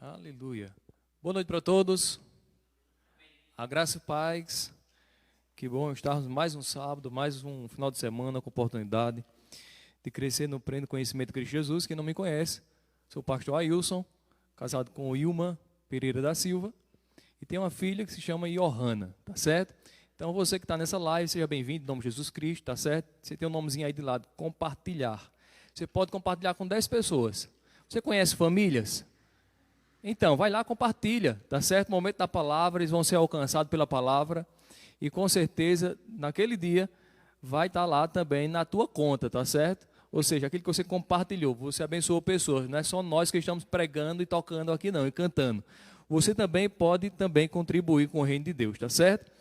Aleluia. Boa noite para todos. A graça e paz. Que bom estarmos mais um sábado, mais um final de semana com oportunidade de crescer no pleno conhecimento de Cristo Jesus. Quem não me conhece, sou o pastor Ailson, casado com Ilma Pereira da Silva, e tenho uma filha que se chama Johanna, tá certo? Então você que está nessa live, seja bem-vindo, em nome de Jesus Cristo, tá certo? Você tem um nomezinho aí de lado, compartilhar. Você pode compartilhar com 10 pessoas. Você conhece famílias? Então, vai lá, compartilha, tá certo? No momento da palavra, eles vão ser alcançados pela palavra e com certeza, naquele dia, vai estar lá também na tua conta, tá certo? Ou seja, aquilo que você compartilhou, você abençoou pessoas, não é só nós que estamos pregando e tocando aqui não, e cantando. Você também pode contribuir com o reino de Deus, tá certo?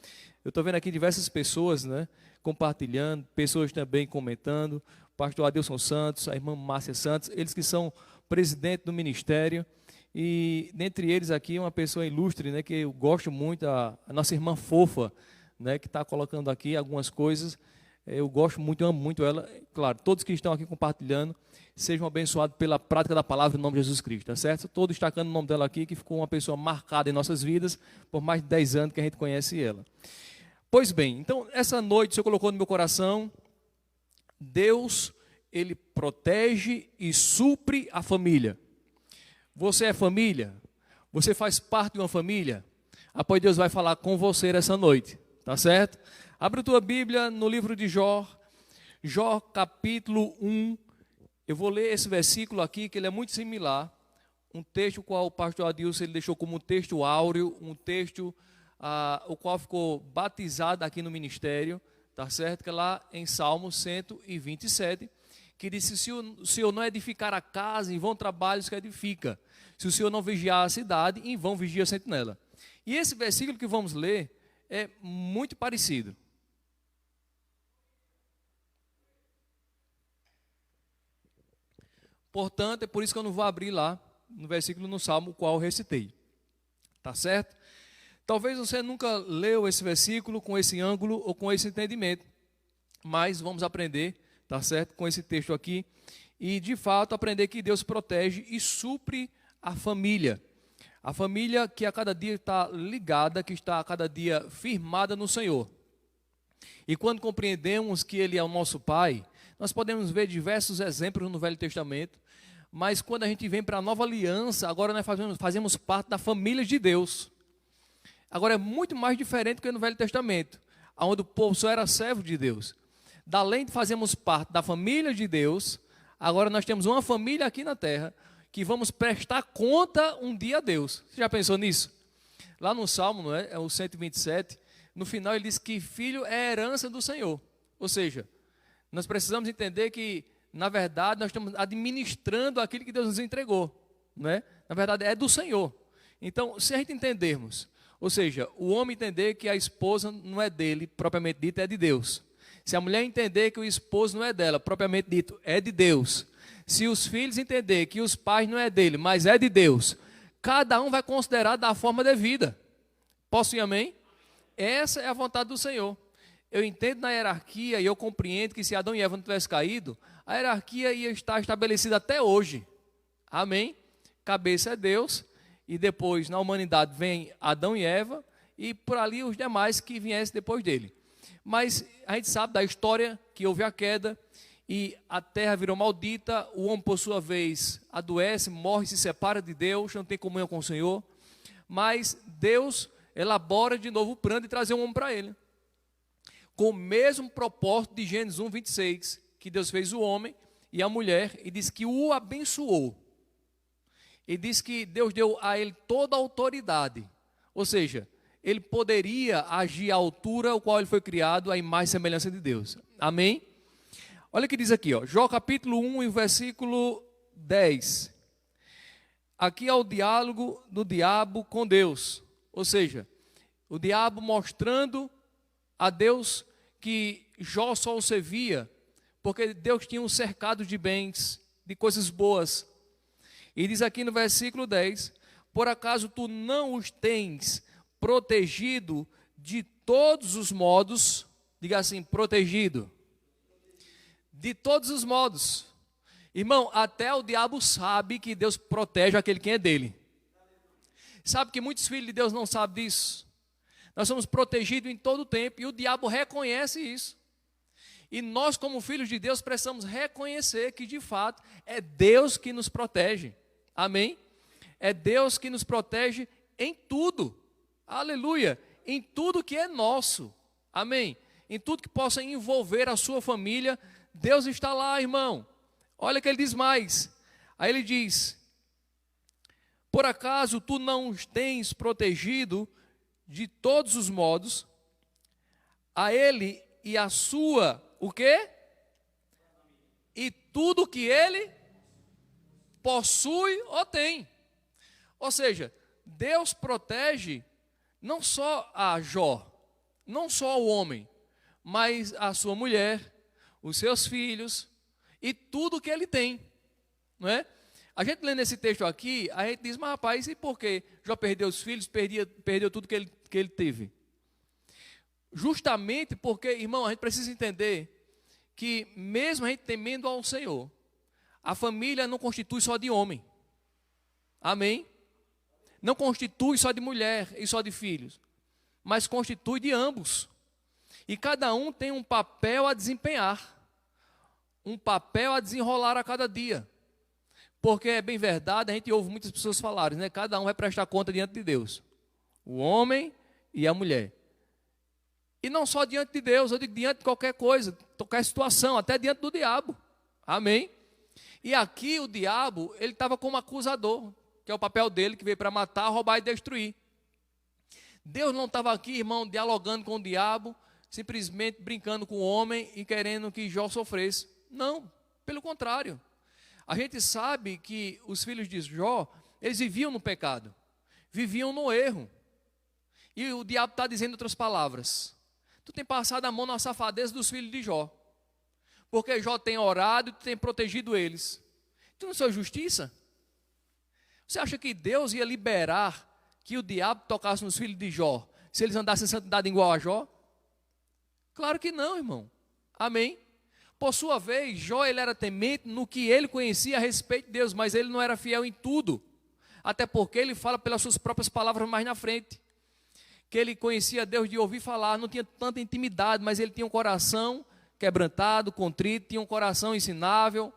Eu estou vendo aqui diversas pessoas, né, compartilhando, pessoas também comentando, o pastor Adilson Santos, a irmã Márcia Santos, eles que são presidente do ministério. E dentre eles aqui uma pessoa ilustre, né, que eu gosto muito, a nossa irmã Fofa, né, que está colocando aqui algumas coisas. Eu gosto muito, amo muito ela. Claro, todos que estão aqui compartilhando, sejam abençoados pela prática da palavra em nome de Jesus Cristo, tá certo? Estou destacando o nome dela aqui, que ficou uma pessoa marcada em nossas vidas, por mais de 10 anos que a gente conhece ela. Pois bem, então essa noite o Senhor colocou no meu coração, Deus, Ele protege e supre a família. Você é família? Você faz parte de uma família? Após Deus vai falar com você essa noite, tá certo? Abre a tua Bíblia no livro de Jó, Jó capítulo 1. Eu vou ler esse versículo aqui, que ele é muito similar. Um texto qual o pastor Adilson ele deixou como um texto áureo, um texto o qual ficou batizado aqui no ministério, tá certo? Que é lá em Salmo 127. Que disse, se o Senhor não edificar a casa, em vão trabalhos que edifica. Se o Senhor não vigiar a cidade, em vão vigia a sentinela. E esse versículo que vamos ler é muito parecido. Portanto, é por isso que eu não vou abrir lá no versículo no Salmo, o qual eu recitei. Tá certo? Talvez você nunca leu esse versículo com esse ângulo ou com esse entendimento. Mas vamos aprender, tá certo? Com esse texto aqui. E, de fato, aprender que Deus protege e supre a família. A família que a cada dia está ligada, que está a cada dia firmada no Senhor. E quando compreendemos que Ele é o nosso Pai, nós podemos ver diversos exemplos no Velho Testamento. Mas quando a gente vem para a nova aliança, agora nós fazemos parte da família de Deus. Agora é muito mais diferente do que no Velho Testamento, onde o povo só era servo de Deus. Além de fazermos parte da família de Deus, agora nós temos uma família aqui na terra que vamos prestar conta um dia a Deus. Você já pensou nisso? Lá no Salmo, não é? É o 127, no final ele diz que filho é herança do Senhor. Ou seja, nós precisamos entender que, na verdade, nós estamos administrando aquilo que Deus nos entregou. Não é? Na verdade, é do Senhor. Então, se a gente entendermos, ou seja, o homem entender que a esposa não é dele, propriamente dito, é de Deus. Se a mulher entender que o esposo não é dela, propriamente dito, é de Deus. Se os filhos entender que os pais não é dele, mas é de Deus, cada um vai considerar da forma devida. Posso ir amém? Essa é a vontade do Senhor. Eu entendo na hierarquia e eu compreendo que se Adão e Eva não tivessem caído, a hierarquia ia estar estabelecida até hoje. Amém? Cabeça é Deus e depois na humanidade vem Adão e Eva e por ali os demais que viessem depois dele. Mas a gente sabe da história que houve a queda e a terra virou maldita, o homem por sua vez adoece, morre, se separa de Deus, não tem comunhão com o Senhor, mas Deus elabora de novo o plano de trazer um homem para ele, com o mesmo propósito de Gênesis 1, 26, que Deus fez o homem e a mulher e diz que o abençoou, e diz que Deus deu a ele toda a autoridade, ou seja, ele poderia agir à altura ao qual ele foi criado, à imagem e semelhança de Deus. Amém? Olha o que diz aqui, ó, Jó capítulo 1 e versículo 10. Aqui é o diálogo do diabo com Deus. Ou seja, o diabo mostrando a Deus que Jó só o servia porque Deus tinha um cercado de bens, de coisas boas. E diz aqui no versículo 10, por acaso tu não os tens protegido de todos os modos, diga assim, protegido, de todos os modos. Irmão, até o diabo sabe que Deus protege aquele que é dele. Sabe que muitos filhos de Deus não sabem disso? Nós somos protegidos em todo o tempo e o diabo reconhece isso. E nós, como filhos de Deus, precisamos reconhecer que, de fato, é Deus que nos protege. Amém? É Deus que nos protege em tudo. Aleluia! Em tudo que é nosso. Amém? Em tudo que possa envolver a sua família, Deus está lá, irmão. Olha que ele diz mais. Aí ele diz: por acaso tu não os tens protegido de todos os modos, a ele e a sua, o quê? E tudo que ele possui ou tem. Ou seja, Deus protege não só a Jó, não só o homem, mas a sua mulher, os seus filhos e tudo que ele tem, não é? A gente lendo esse texto aqui, a gente diz: mas rapaz, e por que Jó perdeu os filhos, perdeu tudo que ele teve? Justamente porque, irmão, a gente precisa entender que mesmo a gente temendo ao Senhor, a família não constitui só de homem. Amém? Não constitui só de mulher e só de filhos, mas constitui de ambos. E cada um tem um papel a desempenhar, um papel a desenrolar a cada dia. Porque é bem verdade, a gente ouve muitas pessoas falarem, né? Cada um vai prestar conta diante de Deus. O homem e a mulher. E não só diante de Deus, eu digo diante de qualquer coisa, qualquer situação, até diante do diabo. Amém? E aqui o diabo, ele estava como acusador, que é o papel dele, que veio para matar, roubar e destruir. Deus não estava aqui, irmão, dialogando com o diabo, simplesmente brincando com o homem e querendo que Jó sofresse. Não, pelo contrário. A gente sabe que os filhos de Jó, eles viviam no pecado, viviam no erro. E o diabo está dizendo outras palavras: tu tem passado a mão na safadeza dos filhos de Jó, porque Jó tem orado e tu tem protegido eles. Tu não sou justiça? Você acha que Deus ia liberar que o diabo tocasse nos filhos de Jó, se eles andassem em santidade igual a Jó? Claro que não, irmão. Amém? Por sua vez, Jó, ele era temente no que ele conhecia a respeito de Deus, mas ele não era fiel em tudo. Até porque ele fala pelas suas próprias palavras mais na frente, que ele conhecia Deus de ouvir falar, não tinha tanta intimidade, mas ele tinha um coração quebrantado, contrito, tinha um coração ensinável.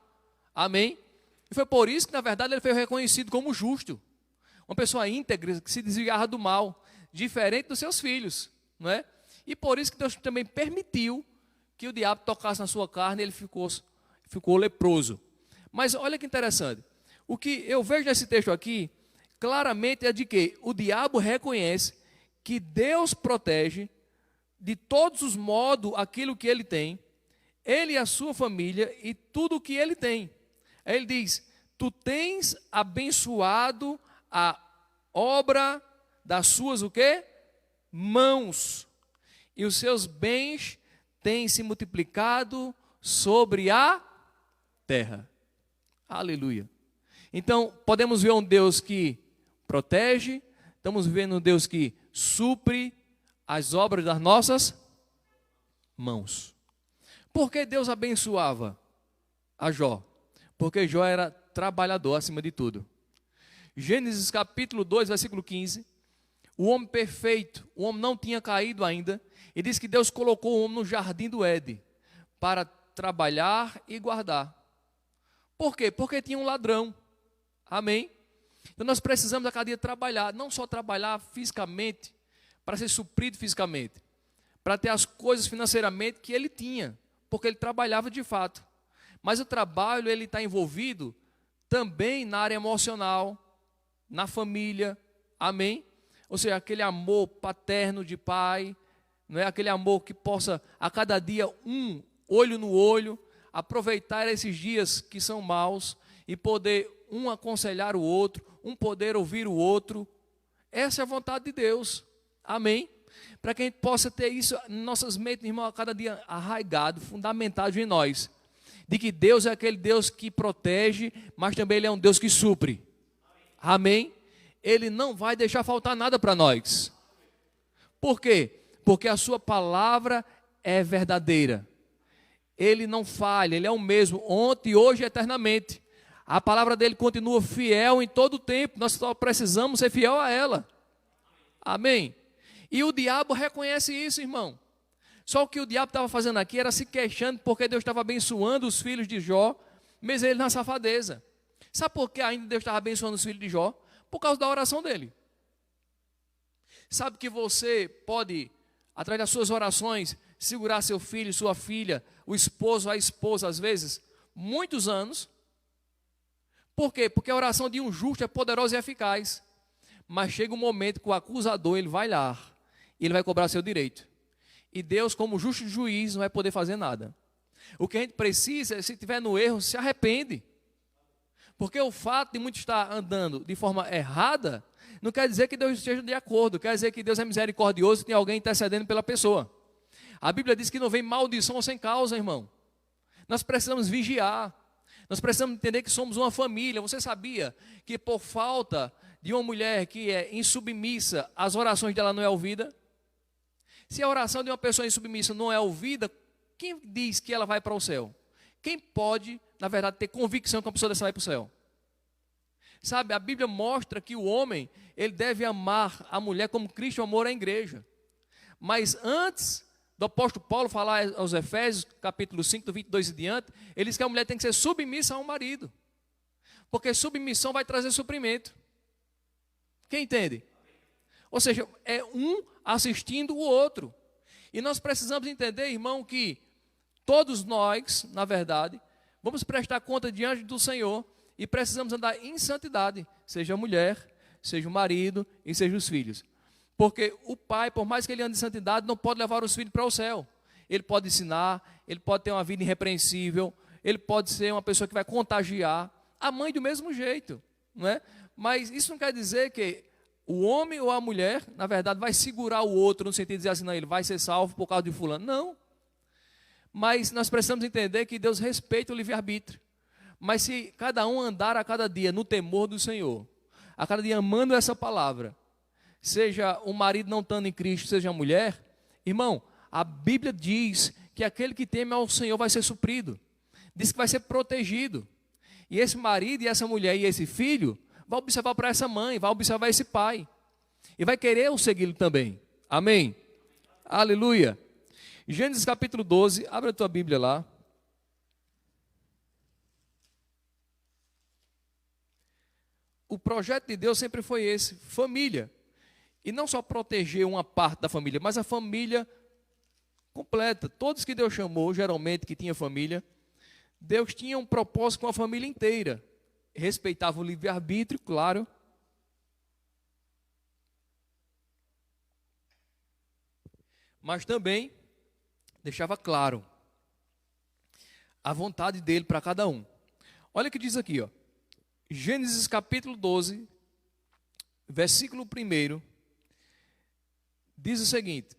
Amém? E foi por isso que, na verdade, ele foi reconhecido como justo. Uma pessoa íntegra, que se desviava do mal, diferente dos seus filhos, não é? E por isso que Deus também permitiu que o diabo tocasse na sua carne e ele ficou leproso. Mas olha que interessante. O que eu vejo nesse texto aqui, claramente é de que o diabo reconhece que Deus protege de todos os modos aquilo que ele tem, ele e a sua família e tudo o que ele tem. Aí ele diz: tu tens abençoado a obra das suas o quê? Mãos, e os seus bens têm se multiplicado sobre a terra. Aleluia. Então, podemos ver um Deus que protege, estamos vendo um Deus que supre as obras das nossas mãos. Por que Deus abençoava a Jó? Porque Jó era trabalhador acima de tudo. Gênesis capítulo 2, versículo 15. O homem perfeito, o homem não tinha caído ainda, e diz que Deus colocou o homem no jardim do Éden para trabalhar e guardar. Por quê? Porque tinha um ladrão. Amém? Então nós precisamos a cada dia trabalhar, não só trabalhar fisicamente, para ser suprido fisicamente, para ter as coisas financeiramente que ele tinha, porque ele trabalhava de fato. Mas o trabalho, ele está envolvido também na área emocional, na família. Amém? Ou seja, aquele amor paterno de pai, não é? Aquele amor que possa a cada dia, olho no olho, aproveitar esses dias que são maus e poder um aconselhar o outro, um poder ouvir o outro. Essa é a vontade de Deus. Amém? Para que a gente possa ter isso em nossas mentes, irmão, a cada dia arraigado, fundamentado em nós, de que Deus é aquele Deus que protege, mas também Ele é um Deus que supre. Amém? Ele não vai deixar faltar nada para nós. Por quê? Porque a sua palavra é verdadeira. Ele não falha, Ele é o mesmo, ontem, hoje e eternamente. A palavra dele continua fiel em todo o tempo. Nós só precisamos ser fiel a ela. Amém? E o diabo reconhece isso, irmão. Só o que o diabo estava fazendo aqui era se queixando porque Deus estava abençoando os filhos de Jó, mesmo ele na safadeza. Sabe por que ainda Deus estava abençoando os filhos de Jó? Por causa da oração dele. Sabe que você pode, através das suas orações, segurar seu filho, sua filha, o esposo, a esposa, às vezes, muitos anos. Por quê? Porque a oração de um justo é poderosa e eficaz. Mas chega um momento que o acusador, ele vai lá, e ele vai cobrar seu direito. E Deus, como justo juiz, não vai poder fazer nada. O que a gente precisa é, se estiver no erro, se arrepende. Porque o fato de muito estar andando de forma errada, não quer dizer que Deus esteja de acordo, quer dizer que Deus é misericordioso e tem alguém intercedendo pela pessoa. A Bíblia diz que não vem maldição sem causa, irmão. Nós precisamos vigiar. Nós precisamos entender que somos uma família. Você sabia que por falta de uma mulher que é insubmissa, as orações dela não é ouvida? Se a oração de uma pessoa insubmissa não é ouvida, quem diz que ela vai para o céu? Quem pode, na verdade, ter convicção que uma pessoa dessa vai para o céu? Sabe, a Bíblia mostra que o homem, ele deve amar a mulher como Cristo amou a igreja. Mas antes do apóstolo Paulo falar aos Efésios, capítulo 5, do 22 e diante, ele diz que a mulher tem que ser submissa ao marido. Porque submissão vai trazer suprimento. Quem entende? Ou seja, é um assistindo o outro. E nós precisamos entender, irmão, que todos nós, na verdade, vamos prestar conta diante do Senhor e precisamos andar em santidade, seja a mulher, seja o marido e seja os filhos. Porque o pai, por mais que ele ande em santidade, não pode levar os filhos para o céu. Ele pode ensinar, ele pode ter uma vida irrepreensível, ele pode ser uma pessoa que vai contagiar. A mãe do mesmo jeito, não é? Mas isso não quer dizer que o homem ou a mulher, na verdade, vai segurar o outro no sentido de dizer assim, não, ele vai ser salvo por causa de fulano. Não. Mas nós precisamos entender que Deus respeita o livre-arbítrio. Mas se cada um andar a cada dia no temor do Senhor, a cada dia amando essa palavra, seja o marido não estando em Cristo, seja a mulher, irmão, a Bíblia diz que aquele que teme ao Senhor vai ser suprido. Diz que vai ser protegido. E esse marido e essa mulher e esse filho vai observar para essa mãe, vai observar esse pai. E vai querer o segui-lo também. Amém? Aleluia. Gênesis capítulo 12, abre a tua Bíblia lá. O projeto de Deus sempre foi esse, família. E não só proteger uma parte da família, mas a família completa. Todos que Deus chamou, geralmente que tinha família, Deus tinha um propósito com a família inteira. Respeitava o livre-arbítrio, claro. Mas também deixava claro a vontade dele para cada um. Olha o que diz aqui, ó. Gênesis capítulo 12, versículo 1, diz o seguinte: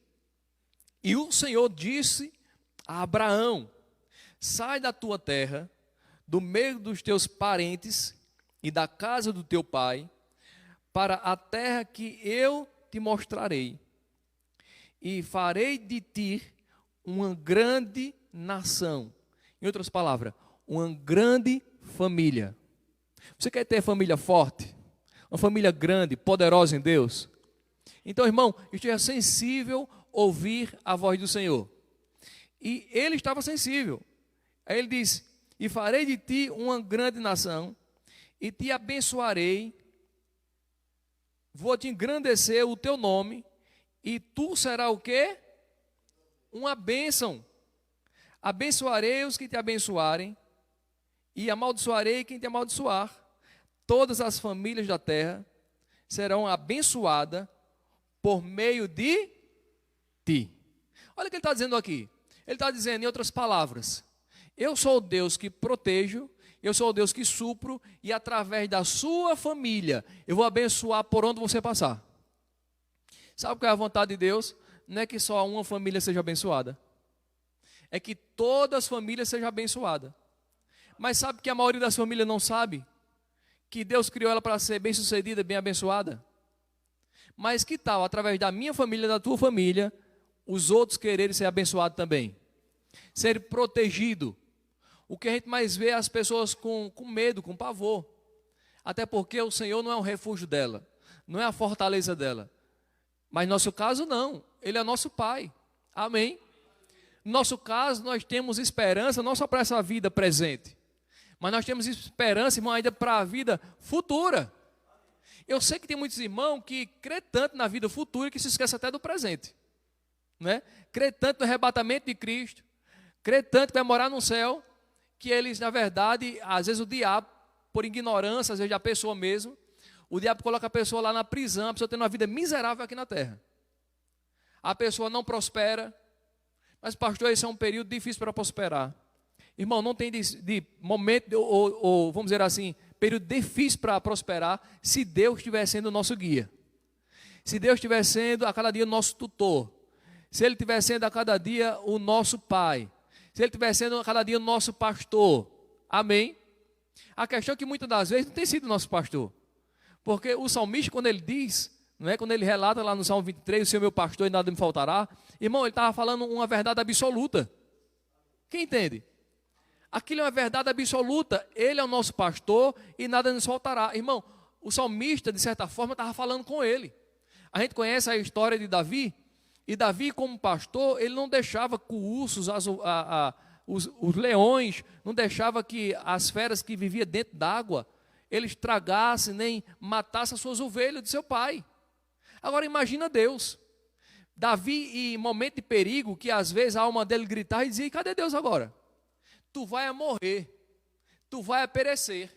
E o Senhor disse a Abraão: Sai da tua terra, do meio dos teus parentes e da casa do teu pai, para a terra que eu te mostrarei, e farei de ti uma grande nação. Em outras palavras, uma grande família. Você quer ter família forte? Uma família grande, poderosa em Deus? Então, irmão, esteja sensível a ouvir a voz do Senhor. E ele estava sensível. Aí ele diz: E farei de ti uma grande nação, e te abençoarei, vou te engrandecer o teu nome, e tu serás o quê? Uma bênção. Abençoarei os que te abençoarem, e amaldiçoarei quem te amaldiçoar. Todas as famílias da terra serão abençoadas por meio de ti. Olha o que ele está dizendo aqui. Ele está dizendo, em outras palavras, eu sou o Deus que protejo, eu sou o Deus que supro, e através da sua família, eu vou abençoar por onde você passar. Sabe qual é a vontade de Deus? Não é que só uma família seja abençoada, é que todas as famílias sejam abençoadas. Mas sabe que a maioria das famílias não sabe? Que Deus criou ela para ser bem-sucedida, bem abençoada? Mas que tal, através da minha família, da tua família, os outros quererem ser abençoados também? Ser protegido. O que a gente mais vê é as pessoas com medo, com pavor. Até porque o Senhor não é um refúgio dela, não é a fortaleza dela. Mas no nosso caso não, Ele é nosso Pai. Amém? No nosso caso, nós temos esperança não só para essa vida presente, mas nós temos esperança, irmão, ainda para a vida futura. Eu sei que tem muitos irmãos que crê tanto na vida futura que se esquece até do presente. Né? Crê tanto no arrebatamento de Cristo, crê tanto que vai morar no céu, que eles, na verdade, às vezes o diabo, por ignorância, às vezes da pessoa mesmo, o diabo coloca a pessoa lá na prisão, a pessoa tendo uma vida miserável aqui na terra. A pessoa não prospera, mas pastor, esse é um período difícil para prosperar. Irmão, não tem de momento, ou vamos dizer assim, período difícil para prosperar, se Deus estiver sendo o nosso guia. Se Deus estiver sendo a cada dia o nosso tutor. Se Ele estiver sendo a cada dia o nosso pai. Se Ele estiver sendo a cada dia o nosso pastor. Amém? A questão é que muitas das vezes não tem sido nosso pastor. Porque o salmista, quando ele diz, não é, quando ele relata lá no Salmo 23, o Senhor é meu pastor e nada me faltará, irmão, ele estava falando uma verdade absoluta. Quem entende? Aquilo é uma verdade absoluta. Ele é o nosso pastor e nada nos faltará. Irmão, o salmista, de certa forma, estava falando com ele. A gente conhece a história de Davi. E Davi, como pastor, ele não deixava que os ursos, os leões, não deixava que as feras que viviam dentro d'água, eles estragassem, nem matassem as suas ovelhas de seu pai. Agora imagina Deus. Davi, em momento de perigo, que às vezes a alma dele gritava e dizia, cadê Deus agora? Tu vai a morrer, tu vai a perecer.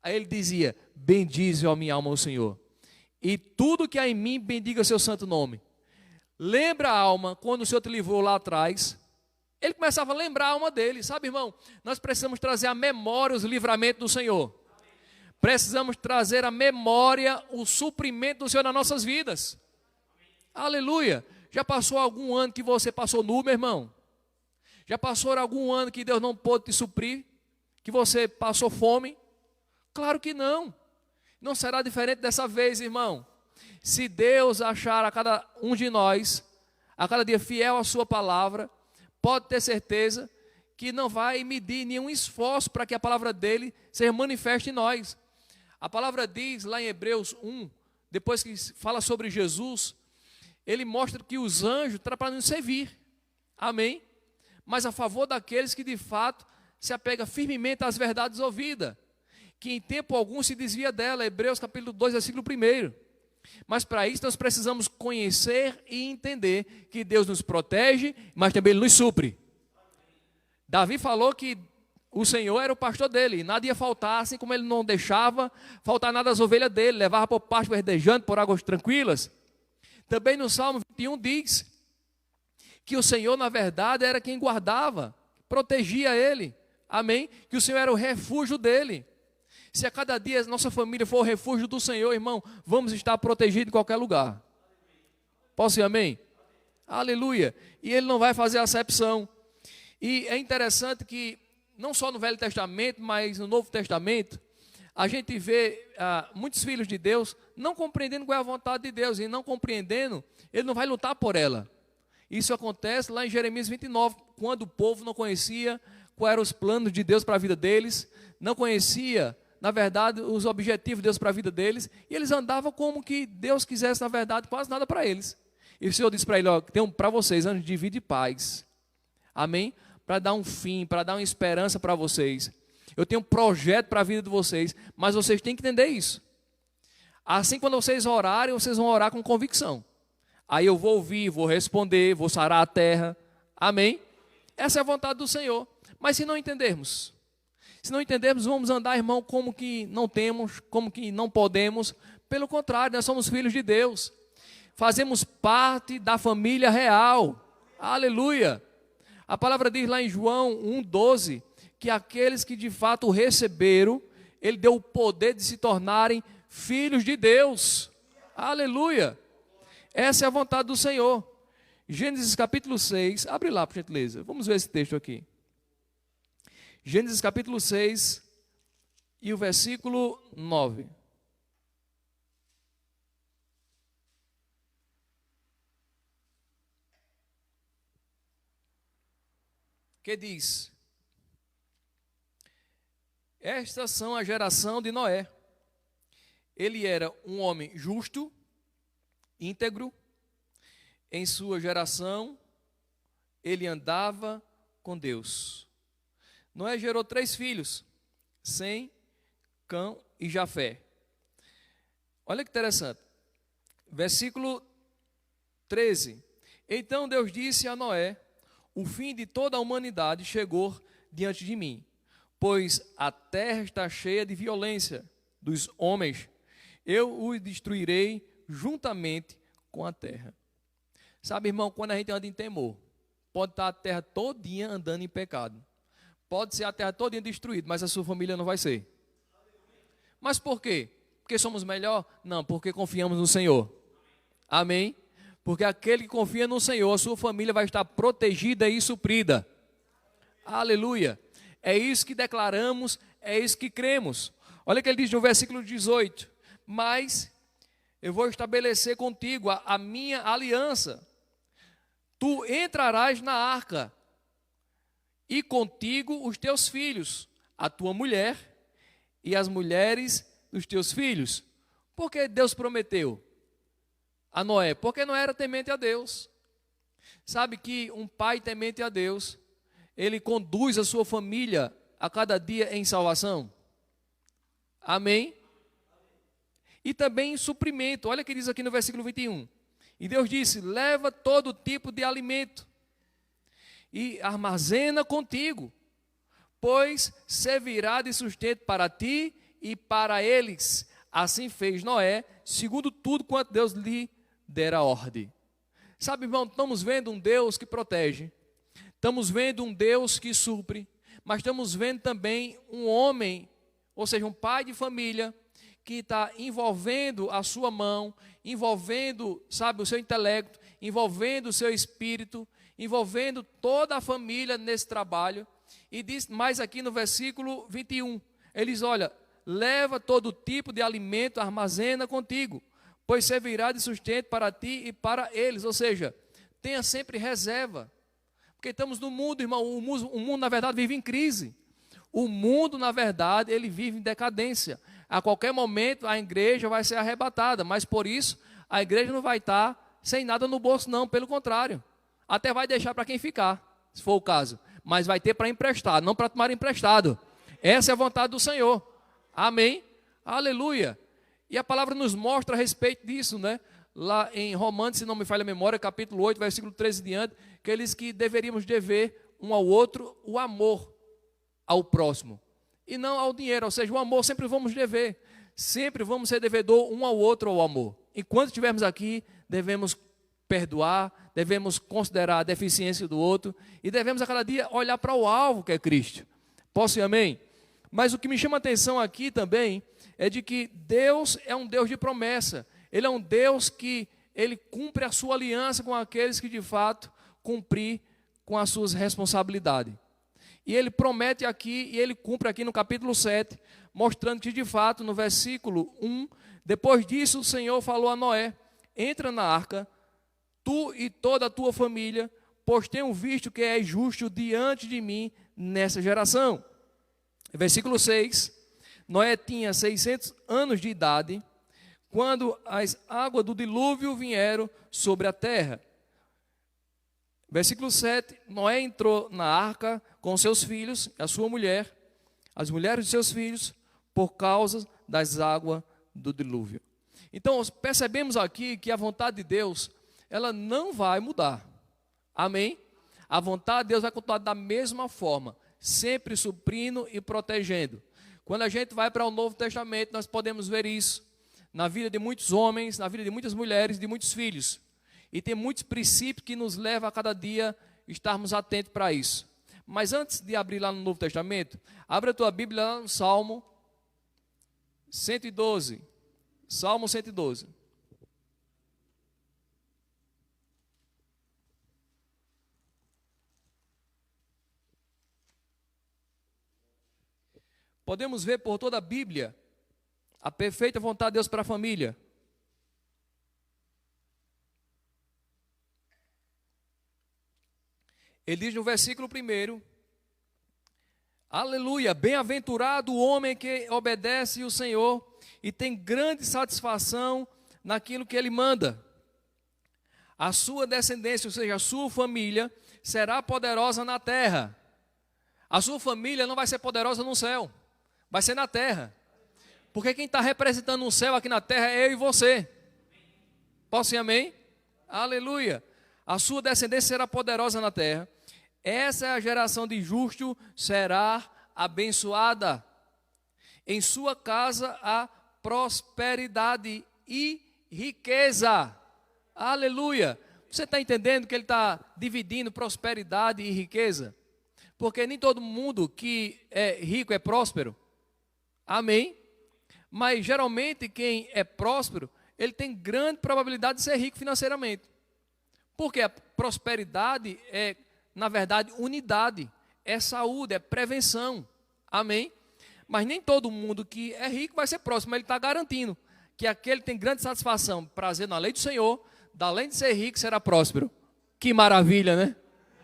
Aí ele dizia, bendize, ó minha alma, o Senhor. E tudo que há em mim, bendiga seu santo nome. Lembra a alma, quando o Senhor te livrou lá atrás, ele começava a lembrar a alma dele. Sabe, irmão, nós precisamos trazer à memória os livramentos do Senhor. Precisamos trazer à memória o suprimento do Senhor nas nossas vidas. Aleluia. Já passou algum ano que você passou nu, meu irmão? Já passou algum ano que Deus não pôde te suprir? Que você passou fome? Claro que não. Não será diferente dessa vez, irmão. Se Deus achar a cada um de nós, a cada dia fiel à sua palavra, pode ter certeza que não vai medir nenhum esforço para que a palavra dele seja manifesta em nós. A palavra diz lá em Hebreus 1, depois que fala sobre Jesus, ele mostra que os anjos estão para nos servir. Amém? Mas a favor daqueles que de fato se apega firmemente às verdades ouvidas, que em tempo algum se desvia dela. Hebreus capítulo 2, versículo 1. Mas para isso nós precisamos conhecer e entender que Deus nos protege, mas também Ele nos supre. Davi falou que o Senhor era o pastor dele, nada ia faltar, assim como Ele não deixava faltar nada às ovelhas dele, levava por pasto verdejante, por águas tranquilas. Também no Salmo 21 diz que o Senhor, na verdade, era quem guardava, protegia ele. Amém? Que o Senhor era o refúgio dele. Se a cada dia nossa família for o refúgio do Senhor, irmão, vamos estar protegidos em qualquer lugar. Posso ir amém? Aleluia. E Ele não vai fazer acepção. E é interessante que, não só no Velho Testamento, mas no Novo Testamento, a gente vê muitos filhos de Deus não compreendendo qual é a vontade de Deus. E não compreendendo, Ele não vai lutar por ela. Isso acontece lá em Jeremias 29, quando o povo não conhecia quais eram os planos de Deus para a vida deles, não conhecia, na verdade, os objetivos de Deus para a vida deles, e eles andavam como que Deus quisesse, na verdade, quase nada para eles. E o Senhor disse para ele, ó, tem para vocês anos de vida e paz. Amém? Para dar um fim, para dar uma esperança para vocês. Eu tenho um projeto para a vida de vocês, mas vocês têm que entender isso. Assim, quando vocês orarem, vocês vão orar com convicção. Aí eu vou ouvir, vou responder, vou sarar a terra. Amém? Essa é a vontade do Senhor. Mas se não entendermos, vamos andar, irmão, como que não temos, como que não podemos. Pelo contrário, nós somos filhos de Deus. Fazemos parte da família real. Aleluia. A palavra diz lá em João 1,12, que aqueles que de fato o receberam, Ele deu o poder de se tornarem filhos de Deus. Aleluia. Essa é a vontade do Senhor. Gênesis capítulo 6, abre lá por gentileza, vamos ver esse texto aqui. Gênesis capítulo 6 e o versículo 9. Que diz: Estas são a geração de Noé. Ele era um homem justo, íntegro. Em sua geração, ele andava com Deus. Noé gerou 3 filhos, Sem, Cão e Jafé. Olha que interessante. Versículo 13. Então Deus disse a Noé: o fim de toda a humanidade chegou diante de mim, pois a terra está cheia de violência dos homens. Eu os destruirei juntamente com a terra. Sabe, irmão, quando a gente anda em temor, pode estar a terra todinha andando em pecado. Pode ser a terra todinha destruída, mas a sua família não vai ser. Mas por quê? Porque somos melhor? Não, porque confiamos no Senhor. Amém? Porque aquele que confia no Senhor, a sua família vai estar protegida e suprida. Aleluia. É isso que declaramos, é isso que cremos. Olha o que ele diz no versículo 18. Mas eu vou estabelecer contigo a minha aliança. Tu entrarás na arca, e contigo os teus filhos, a tua mulher e as mulheres dos teus filhos. Por que Deus prometeu a Noé? Porque Noé era temente a Deus. Sabe que um pai temente a Deus, ele conduz a sua família a cada dia em salvação. Amém? E também em suprimento. Olha o que diz aqui no versículo 21. E Deus disse: leva todo tipo de alimento e armazena contigo, pois servirá de sustento para ti e para eles. Assim fez Noé, segundo tudo quanto Deus lhe dera ordem. Sabe, irmão, estamos vendo um Deus que protege, estamos vendo um Deus que supre, mas estamos vendo também um homem, ou seja, um pai de família, que está envolvendo a sua mão, envolvendo, sabe, o seu intelecto, envolvendo o seu espírito, envolvendo toda a família nesse trabalho. E diz mais aqui no versículo 21, ele diz: olha, leva todo tipo de alimento, armazena contigo, pois servirá de sustento para ti e para eles. Ou seja, tenha sempre reserva, porque estamos no mundo, irmão, o mundo na verdade vive em crise. O mundo na verdade ele vive em decadência. A qualquer momento a igreja vai ser arrebatada, mas por isso a igreja não vai estar sem nada no bolso não, pelo contrário. Até vai deixar para quem ficar, se for o caso, mas vai ter para emprestar, não para tomar emprestado. Essa é a vontade do Senhor. Amém? Aleluia. E a palavra nos mostra a respeito disso, né? Lá em Romanos, se não me falha a memória, capítulo 8, versículo 13 e diante, que eles que deveríamos dever um ao outro o amor ao próximo, e não ao dinheiro. Ou seja, o amor sempre vamos dever, sempre vamos ser devedor um ao outro ao amor. Enquanto estivermos aqui, devemos perdoar, devemos considerar a deficiência do outro, e devemos a cada dia olhar para o alvo que é Cristo. Posso ir amém? Mas o que me chama a atenção aqui também é de que Deus é um Deus de promessa. Ele é um Deus que ele cumpre a sua aliança com aqueles que de fato cumprir com as suas responsabilidades. E ele promete aqui, e ele cumpre aqui no capítulo 7, mostrando que de fato no versículo 1, depois disso o Senhor falou a Noé: entra na arca, tu e toda a tua família, pois tenho visto que és justo diante de mim nessa geração. Versículo 6, Noé tinha 600 anos de idade, quando as águas do dilúvio vieram sobre a terra. Versículo 7, Noé entrou na arca com seus filhos, a sua mulher, as mulheres de seus filhos, por causa das águas do dilúvio. Então, percebemos aqui que a vontade de Deus, ela não vai mudar. Amém? A vontade de Deus vai continuar da mesma forma, sempre suprindo e protegendo. Quando a gente vai para o Novo Testamento, nós podemos ver isso na vida de muitos homens, na vida de muitas mulheres, de muitos filhos. E tem muitos princípios que nos levam a cada dia estarmos atentos para isso. Mas antes de abrir lá no Novo Testamento, abre a tua Bíblia lá no Salmo 112. Salmo 112. Podemos ver por toda a Bíblia a perfeita vontade de Deus para a família. Ele diz no versículo 1: Aleluia, bem-aventurado o homem que obedece o Senhor e tem grande satisfação naquilo que ele manda. A sua descendência, ou seja, a sua família, será poderosa na terra. A sua família não vai ser poderosa no céu, vai ser na terra. Porque quem está representando o céu aqui na terra é eu e você. Posso ir amém? Aleluia. A sua descendência será poderosa na terra. Essa é a geração de justo, será abençoada. Em sua casa há prosperidade e riqueza. Aleluia. Você está entendendo que ele está dividindo prosperidade e riqueza? Porque nem todo mundo que é rico é próspero. Amém? Mas geralmente quem é próspero, ele tem grande probabilidade de ser rico financeiramente. Porque a prosperidade é, na verdade, unidade, é saúde, é prevenção. Amém? Mas nem todo mundo que é rico vai ser próspero, mas ele está garantindo que aquele tem grande satisfação, prazer na lei do Senhor, além de ser rico, será próspero. Que maravilha, né?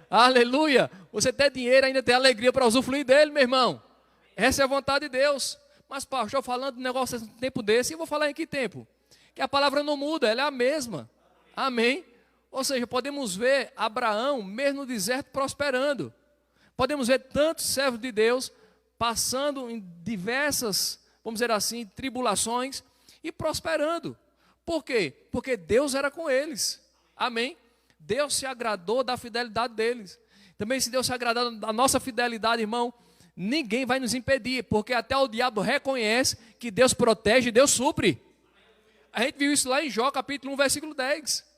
Aleluia! Você tem dinheiro, ainda tem alegria para usufruir dele, meu irmão. Essa é a vontade de Deus. Mas, pastor, falando de negócio num tempo desse, e vou falar em que tempo? Que a palavra não muda, ela é a mesma. Amém? Ou seja, podemos ver Abraão, mesmo no deserto, prosperando. Podemos ver tantos servos de Deus passando em diversas, vamos dizer assim, tribulações e prosperando. Por quê? Porque Deus era com eles. Amém? Deus se agradou da fidelidade deles. Também, se Deus se agradar da nossa fidelidade, irmão, ninguém vai nos impedir, porque até o diabo reconhece que Deus protege e Deus supre. A gente viu isso lá em Jó, capítulo 1, versículo 10.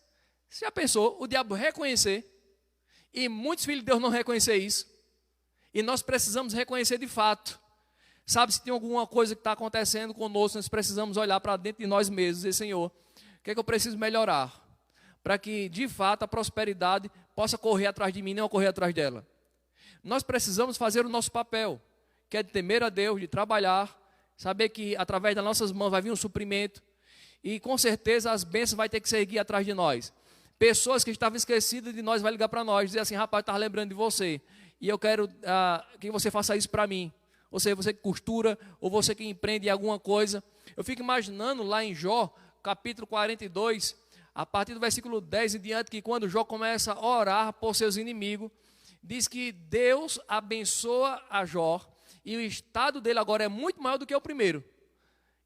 Você já pensou o diabo reconhecer? E muitos filhos de Deus não reconhecer isso. E nós precisamos reconhecer de fato. Sabe, se tem alguma coisa que está acontecendo conosco, nós precisamos olhar para dentro de nós mesmos e dizer, Senhor, o que é que eu preciso melhorar? Para que, de fato, a prosperidade possa correr atrás de mim, não correr atrás dela. Nós precisamos fazer o nosso papel, que é de temer a Deus, de trabalhar, saber que através das nossas mãos vai vir um suprimento, e com certeza as bênçãos vai ter que seguir atrás de nós. Pessoas que estavam esquecidas de nós vai ligar para nós, dizer assim, rapaz, estava lembrando de você, e eu quero que você faça isso para mim. Ou seja, você que costura, ou você que empreende em alguma coisa. Eu fico imaginando lá em Jó, capítulo 42, a partir do versículo 10 em diante, que quando Jó começa a orar por seus inimigos, diz que Deus abençoa a Jó, e o estado dele agora é muito maior do que o primeiro,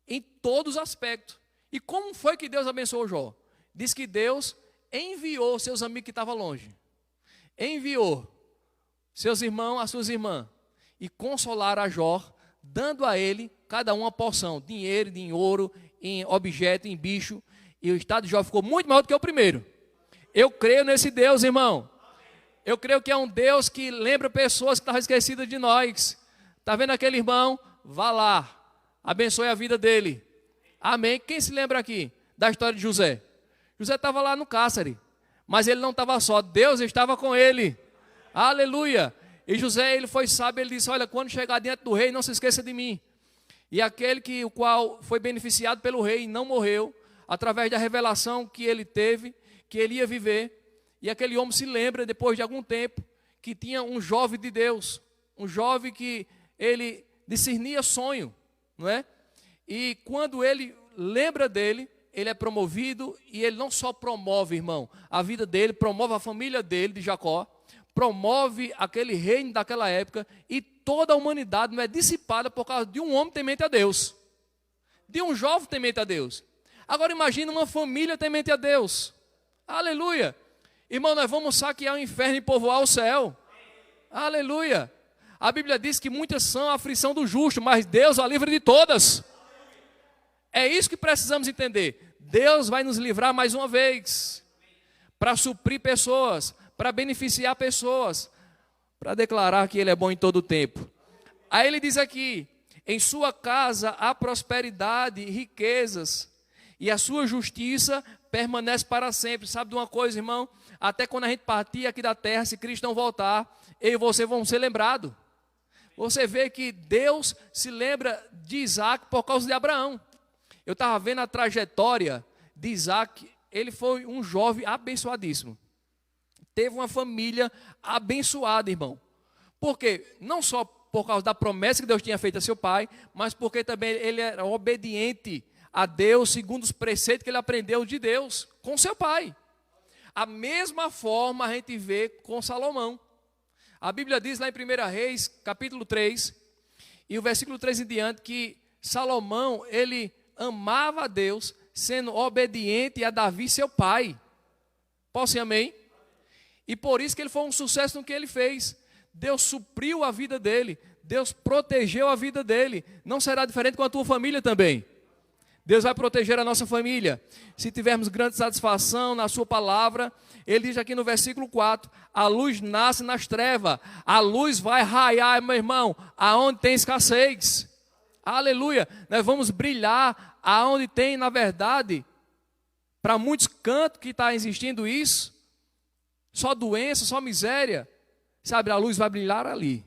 em todos os aspectos. E como foi que Deus abençoou Jó? Diz que Deus enviou seus amigos que estavam longe, enviou seus irmãos, as suas irmãs, e consolaram a Jó, dando a ele, cada uma porção, dinheiro, em ouro, em objeto, em bicho, e o estado de Jó ficou muito maior do que o primeiro. Eu creio nesse Deus, irmão. Eu creio que é um Deus que lembra pessoas que estavam esquecidas de nós. Está vendo aquele irmão? Vá lá, abençoe a vida dele. Amém. Quem se lembra aqui da história de José? José estava lá no cárcere, mas ele não estava só, Deus estava com ele. Aleluia. E José, ele foi sábio, ele disse, olha, quando chegar diante do rei, não se esqueça de mim. E aquele o qual foi beneficiado pelo rei e não morreu, através da revelação que ele teve, que ele ia viver, e aquele homem se lembra, depois de algum tempo, que tinha um jovem de Deus, um jovem que ele discernia sonho, não é? E quando ele lembra dele, ele é promovido, e ele não só promove, irmão, a vida dele, promove a família dele, de Jacó, promove aquele reino daquela época, e toda a humanidade não é dissipada por causa de um homem temente a Deus, de um jovem temente a Deus. Agora imagina uma família temente a Deus. Aleluia. Irmão, nós vamos saquear o inferno e povoar o céu. Aleluia. A Bíblia diz que muitas são a aflição do justo, mas Deus a livra de todas. É isso que precisamos entender. Deus vai nos livrar mais uma vez, para suprir pessoas, para beneficiar pessoas, para declarar que Ele é bom em todo o tempo. Aí ele diz aqui, em sua casa há prosperidade e riquezas, e a sua justiça permanece para sempre. Sabe de uma coisa, irmão? Até quando a gente partir aqui da terra, se Cristo não voltar, eu e você vamos ser lembrados. Você vê que Deus se lembra de Isaac por causa de Abraão. Eu estava vendo a trajetória de Isaac, ele foi um jovem abençoadíssimo. Teve uma família abençoada, irmão. Por quê? Não só por causa da promessa que Deus tinha feito a seu pai, mas porque também ele era obediente a Deus, segundo os preceitos que ele aprendeu de Deus, com seu pai. A mesma forma a gente vê com Salomão. A Bíblia diz lá em 1 Reis, capítulo 3, e o versículo 3 em diante, que Salomão, ele amava a Deus, sendo obediente a Davi, seu pai. Posso ir amém? E por isso que ele foi um sucesso no que ele fez. Deus supriu a vida dele, Deus protegeu a vida dele. Não será diferente com a tua família também. Deus vai proteger a nossa família. Se tivermos grande satisfação na sua palavra, ele diz aqui no versículo 4, a luz nasce nas trevas, a luz vai raiar, meu irmão, aonde tem escassez. Aleluia, nós vamos brilhar aonde tem, na verdade, para muitos cantos que está existindo isso, só doença, só miséria, sabe, a luz vai brilhar ali.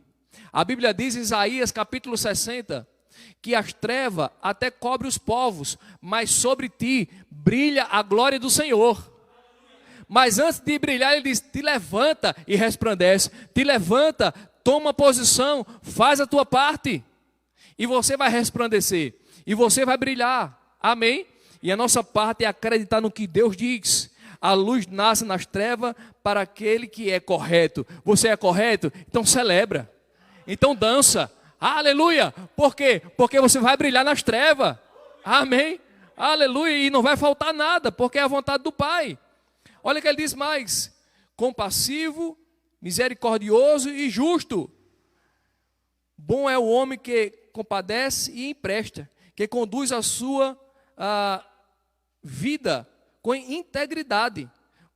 A Bíblia diz em Isaías capítulo 60, que as trevas até cobrem os povos, mas sobre ti brilha a glória do Senhor. Mas antes de brilhar, ele diz, te levanta e resplandece, te levanta, toma posição, faz a tua parte, e você vai resplandecer, e você vai brilhar, amém? E a nossa parte é acreditar no que Deus diz. A luz nasce nas trevas para aquele que é correto. Você é correto? Então celebra, então dança. Aleluia! Por quê? Porque você vai brilhar nas trevas. Amém? Aleluia! E não vai faltar nada, porque é a vontade do Pai. Olha o que ele diz mais. Compassivo, misericordioso e justo. Bom é o homem que compadece e empresta, que conduz a sua vida com integridade,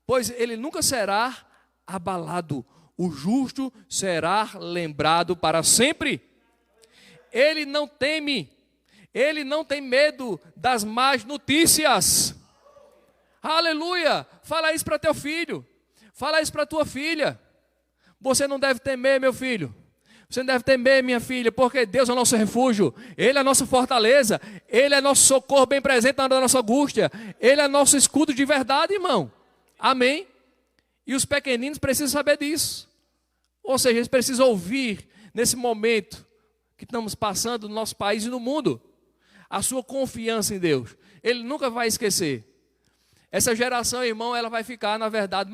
pois ele nunca será abalado. O justo será lembrado para sempre. Ele não teme, ele não tem medo das más notícias. Aleluia! Fala isso para teu filho, fala isso para tua filha. Você não deve temer, meu filho. Você não deve temer, minha filha, porque Deus é o nosso refúgio, Ele é a nossa fortaleza, Ele é nosso socorro bem presente na hora da nossa angústia, Ele é nosso escudo de verdade, irmão. Amém? E os pequeninos precisam saber disso. Ou seja, eles precisam ouvir nesse momento que estamos passando no nosso país e no mundo, a sua confiança em Deus. Ele nunca vai esquecer. Essa geração, irmão, ela vai ficar, na verdade,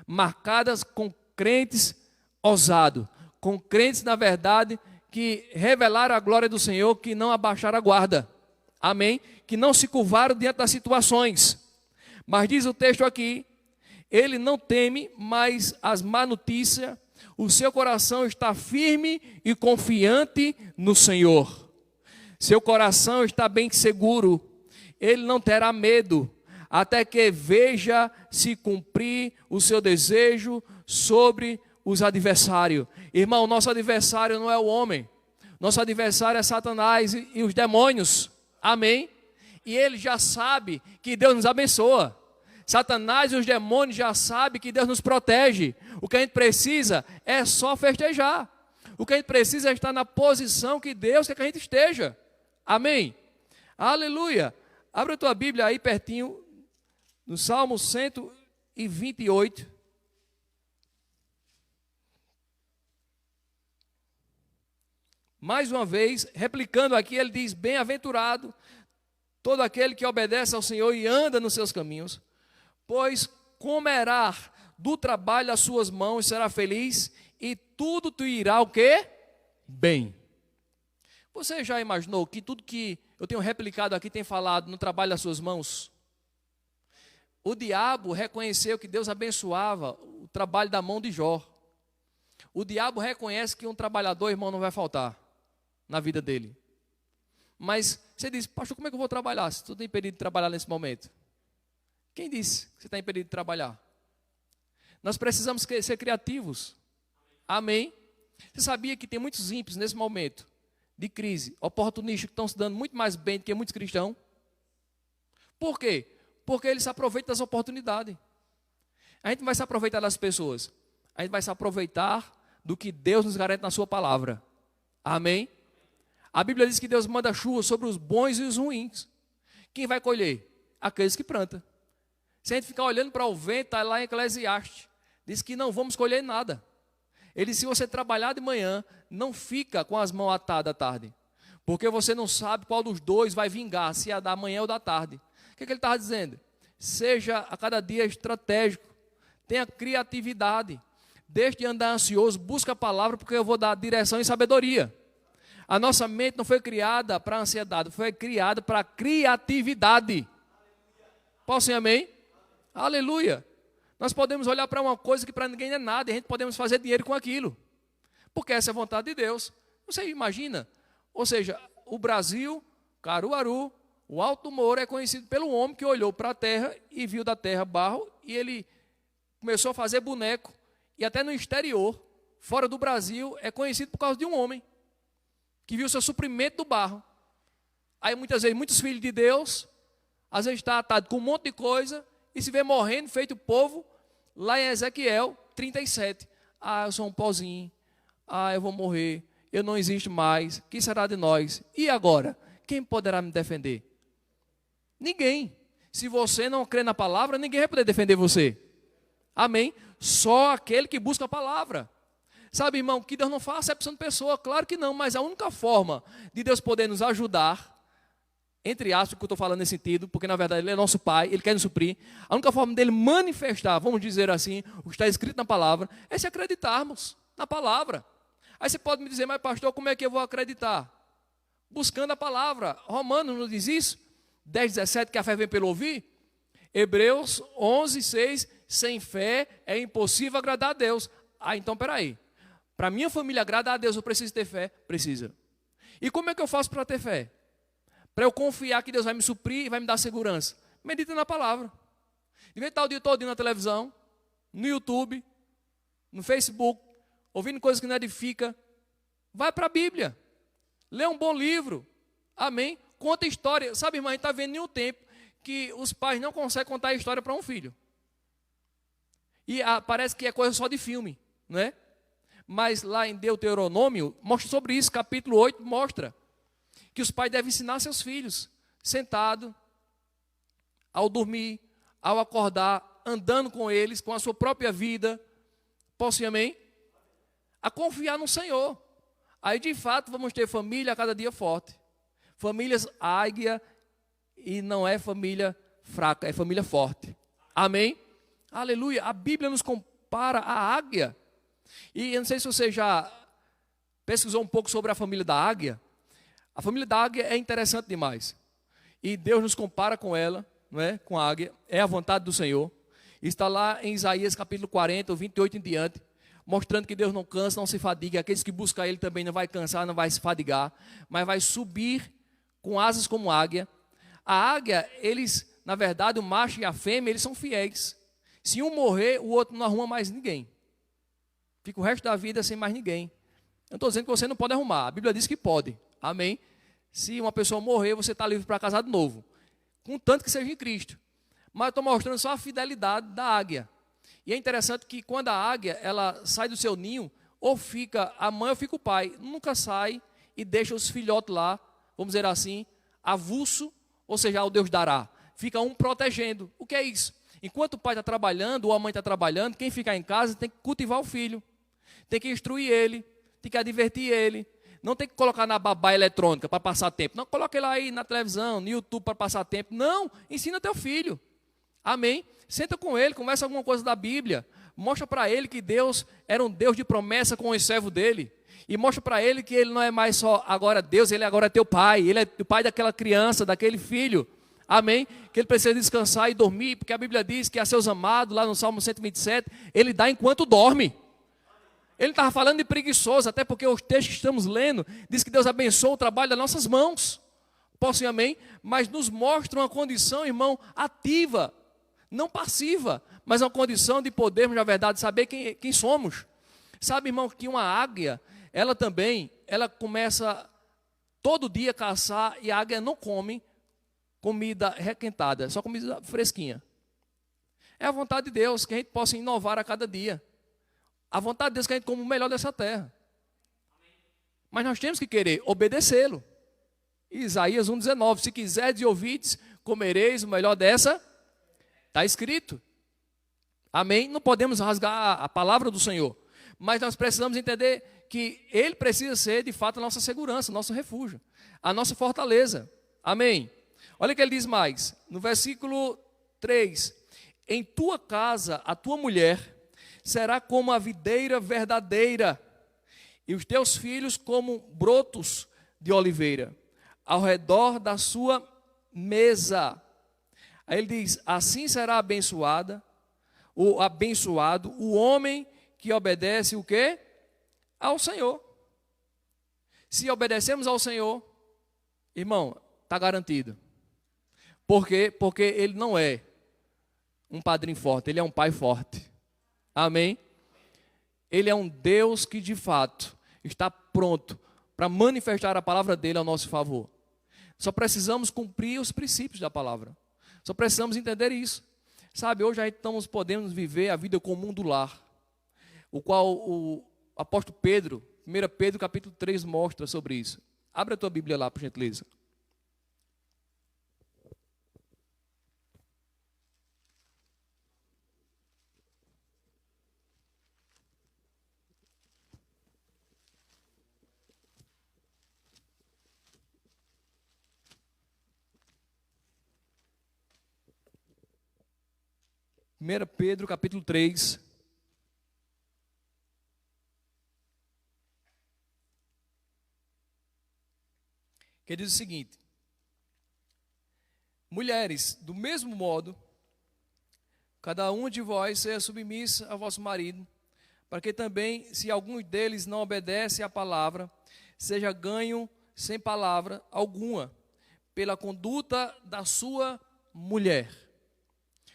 marcadas com crentes ousados, com crentes, na verdade, que revelaram a glória do Senhor, que não abaixaram a guarda. Amém? Que não se curvaram diante das situações. Mas diz o texto aqui, ele não teme mais as má notícias, o seu coração está firme e confiante no Senhor. Seu coração está bem seguro, ele não terá medo, até que veja se cumprir o seu desejo sobre os adversários. Irmão, nosso adversário não é o homem, nosso adversário é Satanás e os demônios, amém? E ele já sabe que Deus nos abençoa. Satanás e os demônios já sabem que Deus nos protege. O que a gente precisa é só festejar. O que a gente precisa é estar na posição que Deus quer que a gente esteja. Amém? Aleluia. Abre a tua Bíblia aí pertinho, no Salmo 128. Mais uma vez, replicando aqui, ele diz, bem-aventurado todo aquele que obedece ao Senhor e anda nos seus caminhos, pois comerá do trabalho das suas mãos, será feliz, e tudo te irá o quê? Bem. Você já imaginou que tudo que eu tenho replicado aqui tem falado no trabalho das suas mãos? O diabo reconheceu que Deus abençoava o trabalho da mão de Jó. O diabo reconhece que um trabalhador, irmão, não vai faltar na vida dele. Mas você diz, pastor, como é que eu vou trabalhar se tu está impedido de trabalhar nesse momento? Quem disse que você está impedido de trabalhar? Nós precisamos ser criativos. Amém? Você sabia que tem muitos ímpios nesse momento de crise, oportunistas, que estão se dando muito mais bem do que muitos cristãos? Por quê? Porque eles se aproveitam das oportunidades. A gente não vai se aproveitar das pessoas. A gente vai se aproveitar do que Deus nos garante na sua palavra. Amém? A Bíblia diz que Deus manda chuva sobre os bons e os ruins. Quem vai colher? Aqueles que plantam. Se a gente ficar olhando para o vento, está lá em Eclesiastes, diz que não vamos colher nada. Ele disse, se você trabalhar de manhã, não fica com as mãos atadas à tarde. Porque você não sabe qual dos dois vai vingar, se é da manhã ou da tarde. O que ele estava dizendo? Seja a cada dia estratégico. Tenha criatividade. Deixe de andar ansioso, busca a palavra, porque eu vou dar direção e sabedoria. A nossa mente não foi criada para ansiedade, foi criada para criatividade. Posso sim, amém? Aleluia. Nós podemos olhar para uma coisa que para ninguém é nada, e a gente podemos fazer dinheiro com aquilo. Porque essa é a vontade de Deus. Você imagina? Ou seja, o Brasil, Caruaru, o Alto Moura é conhecido pelo homem que olhou para a terra e viu da terra barro, e ele começou a fazer boneco. E até no exterior, fora do Brasil, é conhecido por causa de um homem que viu o seu suprimento do barro. Aí muitas vezes, muitos filhos de Deus, às vezes está atado com um monte de coisa e se vê morrendo, feito povo, lá em Ezequiel 37. Ah, eu sou um pozinho. Ah, eu vou morrer. Eu não existo mais. O que será de nós? E agora? Quem poderá me defender? Ninguém. Se você não crê na palavra, ninguém vai poder defender você. Amém? Só aquele que busca a palavra. Sabe, irmão, que Deus não faz acepção de pessoa, claro que não, mas a única forma de Deus poder nos ajudar, entre aspas, que eu estou falando nesse sentido, porque na verdade Ele é nosso Pai, Ele quer nos suprir, a única forma dele manifestar, vamos dizer assim, o que está escrito na palavra, é se acreditarmos na palavra. Aí você pode me dizer, mas pastor, como é que eu vou acreditar? Buscando a palavra. Romanos nos diz isso, 10:17, que a fé vem pelo ouvir. Hebreus 11:6, sem fé é impossível agradar a Deus. Ah, então peraí. Para minha família agradar a Deus, eu preciso ter fé? Precisa. E como é que eu faço para ter fé? Para eu confiar que Deus vai me suprir e vai me dar segurança. Medita na palavra. De vez em estar o dia todo na televisão, no YouTube, no Facebook, ouvindo coisas que não edificam, vai para a Bíblia. Lê um bom livro. Amém? Conta história. Sabe, irmã, a gente está vendo em um tempo que os pais não conseguem contar a história para um filho. E parece que é coisa só de filme, não é? Mas lá em Deuteronômio, mostra sobre isso, capítulo 8, mostra que os pais devem ensinar seus filhos, sentado, ao dormir, ao acordar, andando com eles, com a sua própria vida, posso ir, amém? A confiar no Senhor. Aí, de fato, vamos ter família a cada dia forte. Famílias águia, e não é família fraca, é família forte. Amém? Aleluia. A Bíblia nos compara à águia. E eu não sei se você já pesquisou um pouco sobre a família da águia. A família da águia é interessante demais. E Deus nos compara com ela, não é? Com a águia. É a vontade do Senhor. Está lá em Isaías capítulo 40, 28 em diante, mostrando que Deus não cansa, não se fadiga. Aqueles que buscam Ele também não vai cansar, não vai se fadigar, mas vai subir com asas como águia. A águia, eles, na verdade, o macho e a fêmea, eles são fiéis. Se um morrer, o outro não arruma mais ninguém. Fica o resto da vida sem mais ninguém. Eu não estou dizendo que você não pode arrumar. A Bíblia diz que pode. Amém? Se uma pessoa morrer, você está livre para casar de novo. Contanto que seja em Cristo. Mas eu estou mostrando só a fidelidade da águia. E é interessante que quando a águia ela sai do seu ninho, ou fica a mãe ou fica o pai. Nunca sai e deixa os filhotes lá, vamos dizer assim, avulso, ou seja, ao Deus dará. Fica um protegendo. O que é isso? Enquanto o pai está trabalhando ou a mãe está trabalhando, quem ficar em casa tem que cultivar o filho. Tem que instruir ele, tem que advertir ele. Não tem que colocar na babá eletrônica para passar tempo. Não, coloque ele aí na televisão, no YouTube para passar tempo. Não, ensina teu filho. Amém? Senta com ele, conversa alguma coisa da Bíblia. Mostra para ele que Deus era um Deus de promessa com os servos dele. E mostra para ele que ele não é mais só agora Deus, ele agora é teu pai. Ele é o pai daquela criança, daquele filho. Amém? Que ele precisa descansar e dormir, porque a Bíblia diz que a seus amados, lá no Salmo 127, ele dá enquanto dorme. Ele estava falando de preguiçoso, até porque os textos que estamos lendo, diz que Deus abençoa o trabalho das nossas mãos. Posso ir, amém? Mas nos mostra uma condição, irmão, ativa, não passiva, mas uma condição de podermos, na verdade, saber quem somos. Sabe, irmão, que uma águia, ela também, ela começa todo dia a caçar, e a águia não come comida requentada, só comida fresquinha. É a vontade de Deus que a gente possa inovar a cada dia. A vontade de Deus é que a gente coma o melhor dessa terra. Mas nós temos que querer obedecê-lo. Isaías 1,19, se quiserdes e ouvides, comereis o melhor dessa. Está escrito. Amém? Não podemos rasgar a palavra do Senhor. Mas nós precisamos entender que Ele precisa ser, de fato, a nossa segurança, nosso refúgio, a nossa fortaleza. Amém? Olha o que ele diz mais, no versículo 3. Em tua casa, a tua mulher será como a videira verdadeira, e os teus filhos como brotos de oliveira, ao redor da sua mesa. Aí ele diz, assim será abençoado o homem que obedece o quê? Ao Senhor. Se obedecemos ao Senhor, irmão, está garantido. Por quê? Porque Ele não é um padrinho forte, Ele é um pai forte. Amém? Ele é um Deus que de fato está pronto para manifestar a palavra dEle ao nosso favor. Só precisamos cumprir os princípios da palavra. Só precisamos entender isso. Sabe, hoje podemos viver a vida comum do lar, o qual o apóstolo Pedro, 1 Pedro capítulo 3 mostra sobre isso. Abre a tua Bíblia lá, por gentileza. Primeira Pedro capítulo 3. Que diz o seguinte: mulheres, do mesmo modo, cada um de vós seja submisso ao vosso marido, para que também, se algum deles não obedece à palavra, seja ganho sem palavra alguma, pela conduta da sua mulher.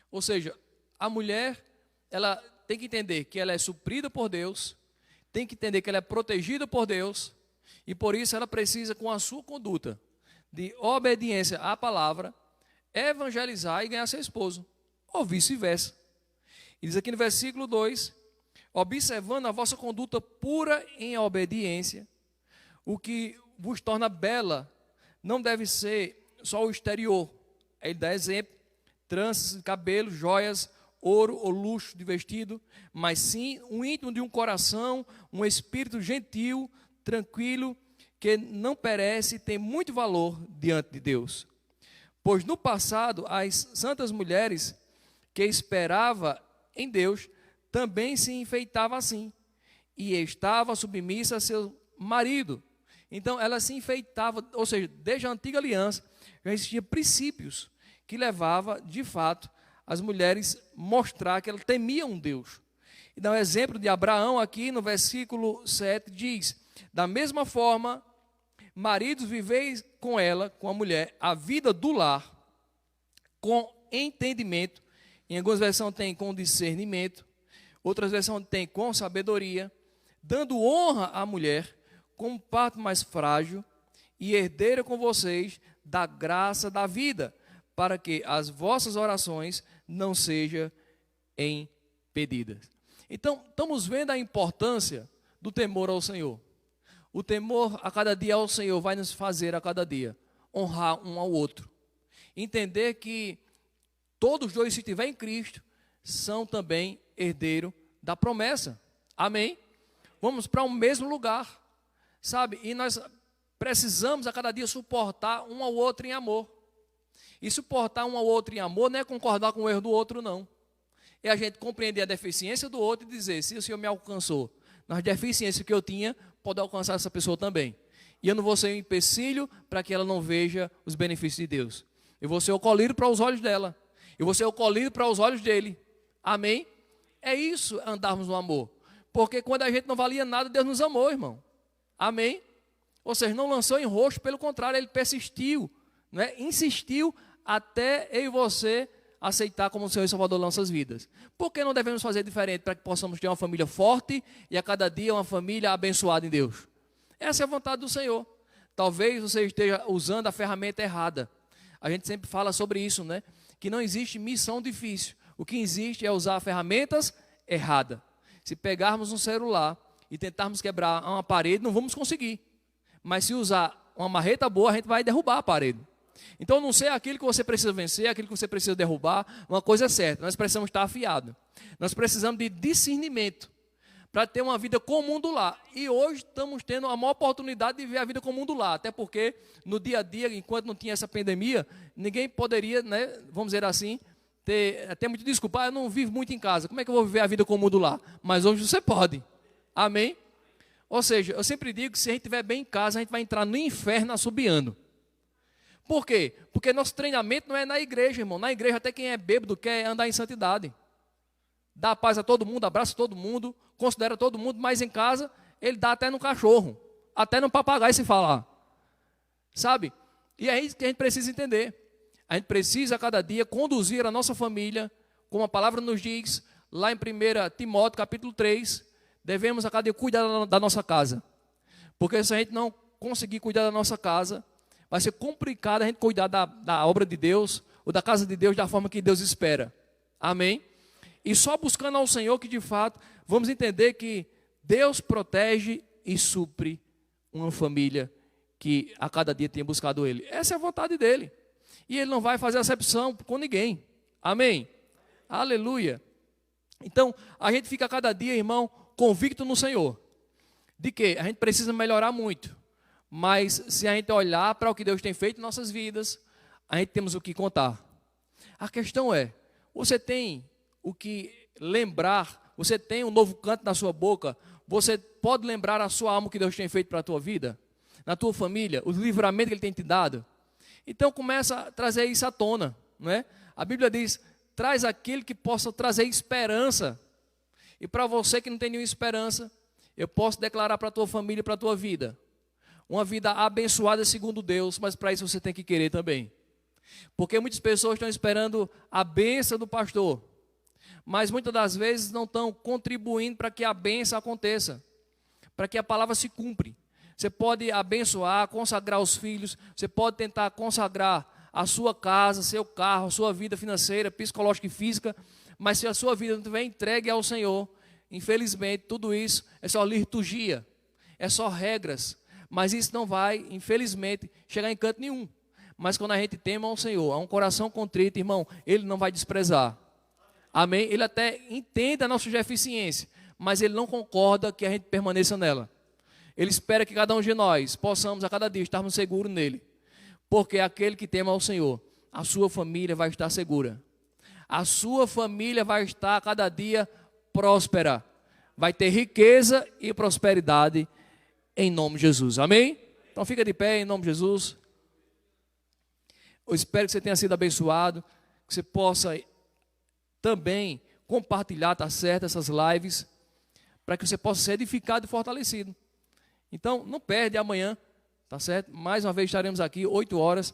Ou seja, a mulher, ela tem que entender que ela é suprida por Deus, tem que entender que ela é protegida por Deus, e por isso ela precisa, com a sua conduta de obediência à palavra, evangelizar e ganhar seu esposo, ou vice-versa. E diz aqui no versículo 2, observando a vossa conduta pura em obediência, o que vos torna bela, não deve ser só o exterior. Ele dá exemplo, tranças de cabelo, joias, ouro ou luxo de vestido, mas sim o íntimo de um coração, um espírito gentil, tranquilo, que não perece e tem muito valor diante de Deus. Pois no passado, as santas mulheres que esperavam em Deus, também se enfeitavam assim, e estava submissa a seu marido. Então, ela se enfeitava, ou seja, desde a antiga aliança, já existiam princípios que levavam, de fato, as mulheres mostrar que elas temiam um Deus. E dá um exemplo de Abraão aqui no versículo 7, diz, da mesma forma, maridos, viveis com ela, com a mulher, a vida do lar, com entendimento. Em algumas versões tem com discernimento, outras versões tem com sabedoria, dando honra à mulher, como parte mais frágil, e herdeira com vocês da graça da vida, para que as vossas orações não sejam impedidas. Então, estamos vendo a importância do temor ao Senhor. O temor a cada dia ao Senhor vai nos fazer a cada dia honrar um ao outro. Entender que todos dois, se estiver em Cristo, são também herdeiros da promessa. Amém? Vamos para o mesmo lugar, sabe? E nós precisamos a cada dia suportar um ao outro em amor. E suportar um ao outro em amor não é concordar com o erro do outro, não. É a gente compreender a deficiência do outro e dizer, se o Senhor me alcançou nas deficiências que eu tinha, pode alcançar essa pessoa também. E eu não vou ser um empecilho para que ela não veja os benefícios de Deus. Eu vou ser o colírio para os olhos dela. Eu vou ser o colírio para os olhos dele. Amém? É isso, andarmos no amor. Porque quando a gente não valia nada, Deus nos amou, irmão. Amém? Ou seja, não lançou em rosto, pelo contrário, Ele persistiu, né? Insistiu até eu e você aceitar como o Senhor e Salvador nossas vidas. Por que não devemos fazer diferente para que possamos ter uma família forte e a cada dia uma família abençoada em Deus? Essa é a vontade do Senhor. Talvez você esteja usando a ferramenta errada. A gente sempre fala sobre isso, né? Que não existe missão difícil. O que existe é usar ferramentas erradas. Se pegarmos um celular e tentarmos quebrar uma parede, não vamos conseguir. Mas se usar uma marreta boa, a gente vai derrubar a parede. Então, não sei aquilo que você precisa vencer, aquilo que você precisa derrubar, uma coisa é certa, nós precisamos estar afiados. Nós precisamos de discernimento para ter uma vida comum do lar. E hoje estamos tendo a maior oportunidade de ver a vida comum do lar, até porque no dia a dia, enquanto não tinha essa pandemia, ninguém poderia, né, vamos dizer assim, ter até muito desculpa, eu não vivo muito em casa, como é que eu vou viver a vida comum do lar? Mas hoje você pode, amém? Ou seja, eu sempre digo que se a gente estiver bem em casa, a gente vai entrar no inferno assobiando. Por quê? Porque nosso treinamento não é na igreja, irmão. Na igreja até quem é bêbado quer andar em santidade. Dá paz a todo mundo, abraça todo mundo, considera todo mundo, mas em casa ele dá até no cachorro, até no papagaio se falar. Sabe? E é isso que a gente precisa entender. A gente precisa a cada dia conduzir a nossa família, como a palavra nos diz, lá em 1 Timóteo capítulo 3, devemos a cada dia cuidar da nossa casa. Porque se a gente não conseguir cuidar da nossa casa, vai ser complicado a gente cuidar da obra de Deus, ou da casa de Deus, da forma que Deus espera. Amém? E só buscando ao Senhor que de fato vamos entender que Deus protege e supre uma família que a cada dia tem buscado Ele. Essa é a vontade dEle. E Ele não vai fazer acepção com ninguém. Amém? Aleluia. Então, a gente fica a cada dia, irmão, convicto no Senhor. De que a gente precisa melhorar muito. Mas se a gente olhar para o que Deus tem feito em nossas vidas, a gente temos o que contar. A questão é, você tem o que lembrar, você tem um novo canto na sua boca, você pode lembrar a sua alma o que Deus tem feito para a tua vida, na tua família, o livramento que Ele tem te dado. Então começa a trazer isso à tona, não é? A Bíblia diz, traz aquele que possa trazer esperança. E para você que não tem nenhuma esperança, eu posso declarar para a tua família e para a tua vida, uma vida abençoada segundo Deus, mas para isso você tem que querer também. Porque muitas pessoas estão esperando a bênção do pastor, mas muitas das vezes não estão contribuindo para que a bênção aconteça, para que a palavra se cumpra. Você pode abençoar, consagrar os filhos, você pode tentar consagrar a sua casa, seu carro, a sua vida financeira, psicológica e física, mas se a sua vida não estiver entregue ao Senhor, infelizmente tudo isso é só liturgia, é só regras, mas isso não vai, infelizmente, chegar em canto nenhum. Mas quando a gente teme ao Senhor, há um coração contrito, irmão, Ele não vai desprezar. Amém? Ele até entende a nossa deficiência, mas Ele não concorda que a gente permaneça nela. Ele espera que cada um de nós possamos a cada dia estarmos seguros nele. Porque aquele que teme ao Senhor, a sua família vai estar segura. A sua família vai estar a cada dia próspera. Vai ter riqueza e prosperidade em nome de Jesus. Amém? Então fica de pé em nome de Jesus. Eu espero que você tenha sido abençoado, que você possa também compartilhar, tá certo, essas lives, para que você possa ser edificado e fortalecido. Então, não perde amanhã, tá certo? Mais uma vez estaremos aqui, 8 horas,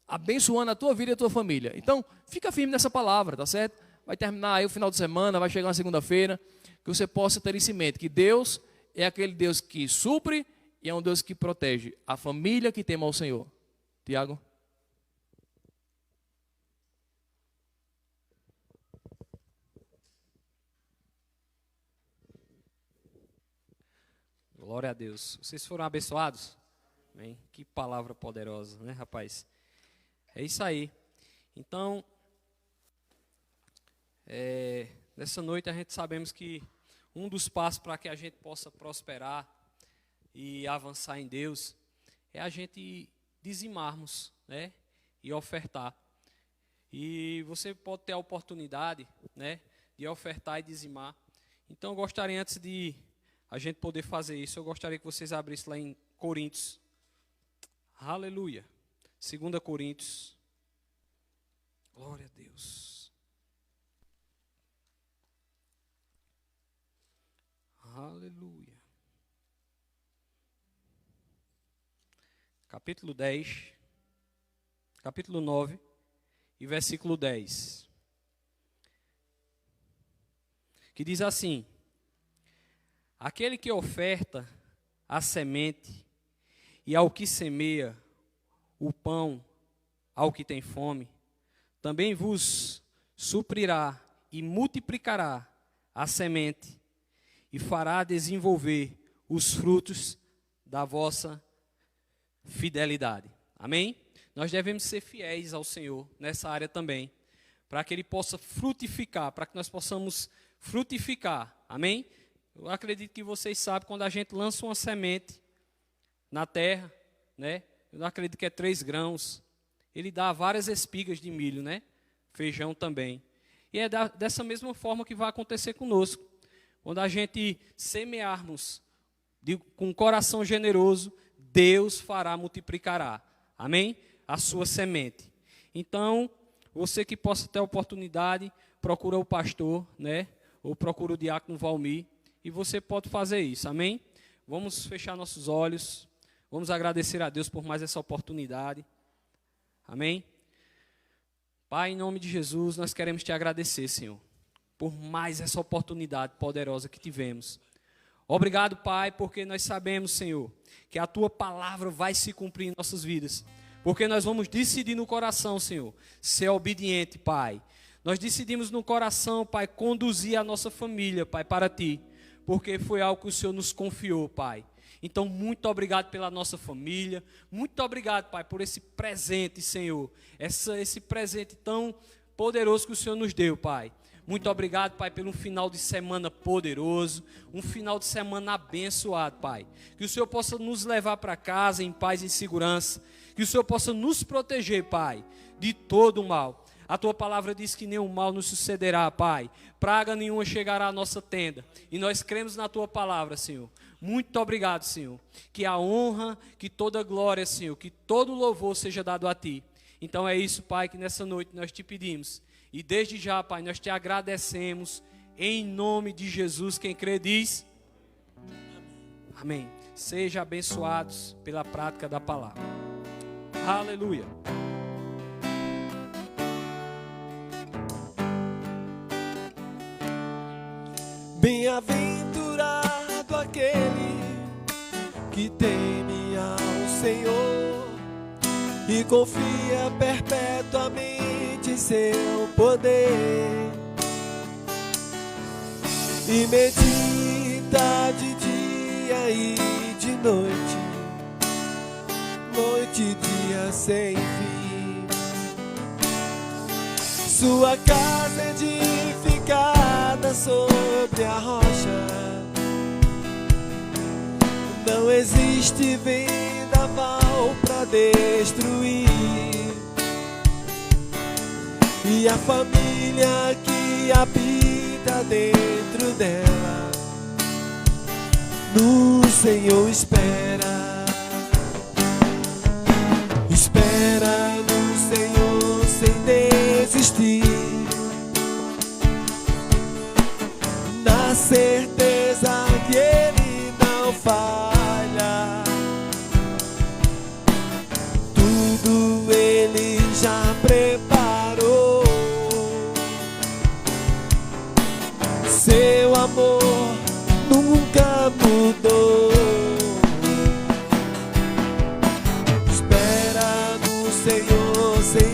abençoando a tua vida e a tua família. Então, fica firme nessa palavra, tá certo? Vai terminar aí o final de semana, vai chegar uma segunda-feira, que você possa ter isso em mente, que Deus é aquele Deus que supre e é um Deus que protege a família que teme ao Senhor. Tiago? Glória a Deus. Vocês foram abençoados? Amém? Que palavra poderosa, né, rapaz? É isso aí. Então, nessa noite a gente sabemos que um dos passos para que a gente possa prosperar e avançar em Deus é a gente dizimarmos, né, e ofertar. E você pode ter a oportunidade, né, de ofertar e dizimar. Então, eu gostaria, antes de a gente poder fazer isso, eu gostaria que vocês abrissem lá em Coríntios. Aleluia. 2 Coríntios. Glória a Deus. Aleluia. Capítulo 10, capítulo 9 e versículo 10. Que diz assim: aquele que oferta a semente e ao que semeia o pão ao que tem fome, também vos suprirá e multiplicará a semente e fará desenvolver os frutos da vossa fidelidade. Amém? Nós devemos ser fiéis ao Senhor nessa área também, para que Ele possa frutificar, para que nós possamos frutificar. Amém? Eu acredito que vocês sabem, quando a gente lança uma semente na terra, né? Eu acredito que é 3 grãos. Ele dá várias espigas de milho, né? Feijão também. E é dessa mesma forma que vai acontecer conosco. Quando a gente semearmos com um coração generoso, Deus fará, multiplicará. Amém? A sua semente. Então, você que possa ter a oportunidade, procura o pastor, né? Ou procura o diácono Valmir. E você pode fazer isso. Amém? Vamos fechar nossos olhos. Vamos agradecer a Deus por mais essa oportunidade. Amém? Pai, em nome de Jesus, nós queremos te agradecer, Senhor, por mais essa oportunidade poderosa que tivemos. Obrigado, Pai, porque nós sabemos, Senhor, que a tua palavra vai se cumprir em nossas vidas. Porque nós vamos decidir no coração, Senhor, ser obediente, Pai. Nós decidimos no coração, Pai, conduzir a nossa família, Pai, para ti. Porque foi algo que o Senhor nos confiou, Pai. Então, muito obrigado pela nossa família. Muito obrigado, Pai, por esse presente, Senhor. Esse presente tão poderoso que o Senhor nos deu, Pai. Muito obrigado, Pai, pelo final de semana poderoso. Um final de semana abençoado, Pai. Que o Senhor possa nos levar para casa em paz e em segurança. Que o Senhor possa nos proteger, Pai, de todo o mal. A tua palavra diz que nenhum mal nos sucederá, Pai. Praga nenhuma chegará à nossa tenda. E nós cremos na tua palavra, Senhor. Muito obrigado, Senhor. Que a honra, que toda a glória, Senhor, que todo o louvor seja dado a ti. Então é isso, Pai, que nessa noite nós te pedimos. E desde já, Pai, nós te agradecemos. Em nome de Jesus, quem crê diz amém. Sejam abençoados pela prática da palavra. Aleluia. Bem-aventurado aquele que teme ao Senhor e confia perpetuamente em seu poder e medita de dia e de noite, noite e dia sem fim. Sua casa é edificada sobre a rocha, não existe vendaval pra destruir. E a família que habita dentro dela no Senhor espera. Espera no Senhor sem desistir, na certeza que Ele não falha. Tudo Ele já preparou. Seu amor nunca mudou. Espera no Senhor sem